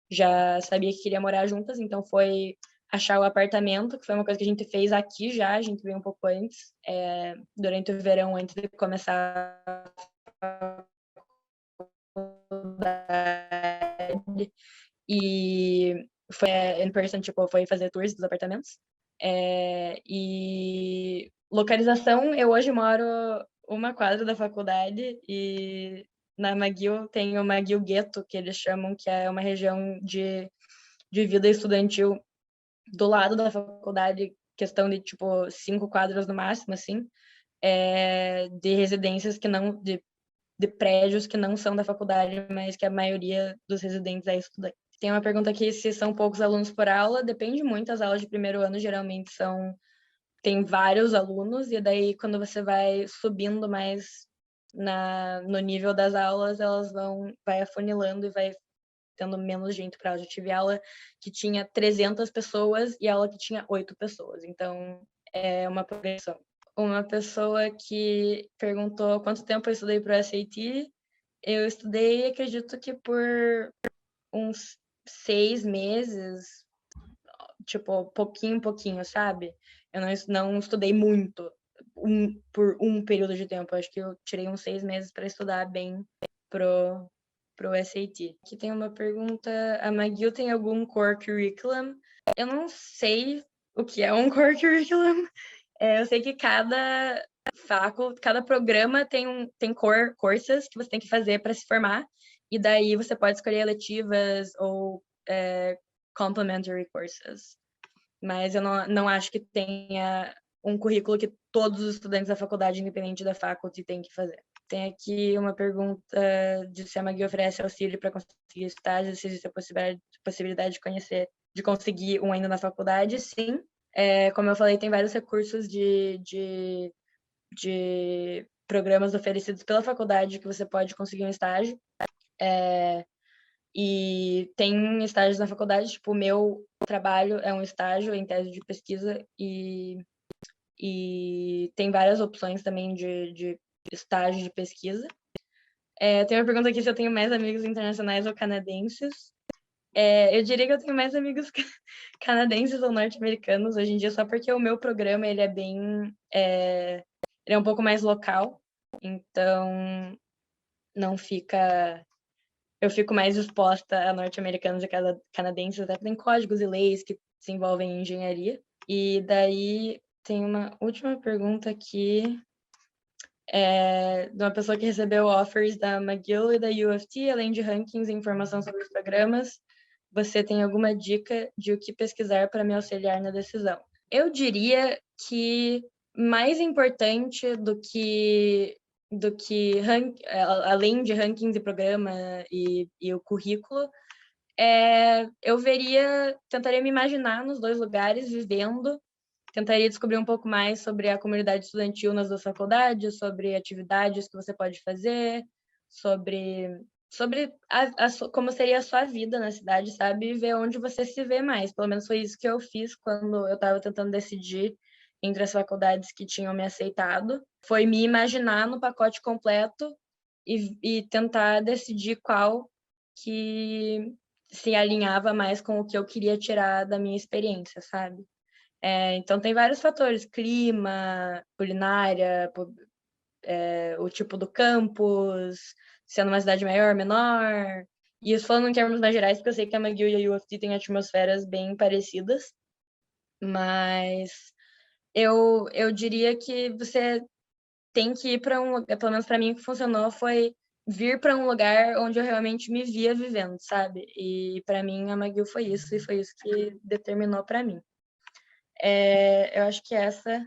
[SPEAKER 1] já sabia que queria morar juntas, então foi achar o apartamento, que foi uma coisa que a gente fez aqui já, a gente veio um pouco antes, durante o verão, antes de começar a faculdade, e foi in person, tipo, foi fazer tours dos apartamentos. E localização, eu hoje moro uma quadra da faculdade e na McGill tem o McGill Gueto, que eles chamam, que é uma região de vida estudantil do lado da faculdade, questão de, tipo, 5 quadras no máximo, assim, de residências que não, de prédios que não são da faculdade, mas que a maioria dos residentes é estudante. Tem uma pergunta aqui se são poucos alunos por aula. Depende muito. As aulas de primeiro ano geralmente tem vários alunos, e daí quando você vai subindo mais no nível das aulas, vai afunilando e vai tendo menos gente para aula. Eu tive aula que tinha 300 pessoas e aula que tinha 8 pessoas. Então, é uma progressão. Uma pessoa que perguntou quanto tempo eu estudei para o SAT. Eu estudei, acredito que por uns 6 meses, tipo, pouquinho, sabe? Eu não estudei muito por um período de tempo. Acho que eu tirei uns 6 meses para estudar bem pro SAT. Aqui tem uma pergunta: a McGill tem algum core curriculum? Eu não sei o que é um core curriculum. Eu sei que cada programa tem courses que você tem que fazer para se formar, e daí você pode escolher eletivas ou complementary courses. Mas eu não acho que tenha um currículo que todos os estudantes da faculdade, independente da faculdade, têm que fazer. Tem aqui uma pergunta de se a McGill oferece auxílio para conseguir estágio, se existe a possibilidade de conseguir um ainda na faculdade. Sim. Como eu falei, tem vários recursos de programas oferecidos pela faculdade que você pode conseguir um estágio. E tem estágios na faculdade, tipo, o meu trabalho é um estágio em tese de pesquisa e tem várias opções também de estágio de pesquisa. Tem uma pergunta aqui se eu tenho mais amigos internacionais ou canadenses. Eu diria que eu tenho mais amigos canadenses ou norte-americanos hoje em dia, só porque o meu programa ele ele é um pouco mais local, então não fica eu fico mais exposta a norte-americanos e canadenses, até tem códigos e leis que se envolvem em engenharia. E daí tem uma última pergunta aqui, de uma pessoa que recebeu offers da McGill e da U of T, além de rankings e informação sobre os programas. Você tem alguma dica de o que pesquisar para me auxiliar na decisão? Eu diria que mais importante do que além de rankings e programa e o currículo, eu tentaria me imaginar nos dois lugares, vivendo, tentaria descobrir um pouco mais sobre a comunidade estudantil nas duas faculdades, sobre atividades que você pode fazer, sobre como seria a sua vida na cidade, sabe? E ver onde você se vê mais. Pelo menos foi isso que eu fiz quando eu estava tentando decidir entre as faculdades que tinham me aceitado. Foi me imaginar no pacote completo e tentar decidir qual que se alinhava mais com o que eu queria tirar da minha experiência, sabe? Então tem vários fatores: clima, culinária, o tipo do campus, sendo uma cidade maior, menor. E isso falando em termos mais gerais, porque eu sei que a McGill e a U of T têm atmosferas bem parecidas, mas eu diria que você tem que ir para um lugar, pelo menos para mim o que funcionou foi vir para um lugar onde eu realmente me via vivendo, sabe? E para mim a McGill foi isso e foi isso que determinou para mim. Eu acho que essa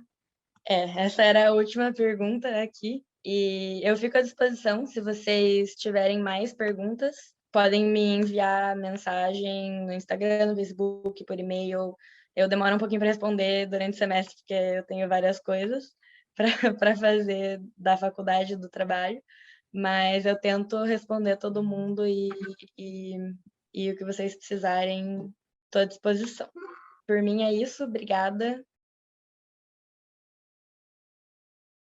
[SPEAKER 1] era a última pergunta aqui. E eu fico à disposição, se vocês tiverem mais perguntas, podem me enviar mensagem no Instagram, no Facebook, por e-mail. Eu demoro um pouquinho para responder durante o semestre, porque eu tenho várias coisas para fazer da faculdade, do trabalho, mas eu tento responder todo mundo e, e o que vocês precisarem, estou à disposição. Por mim é isso, obrigada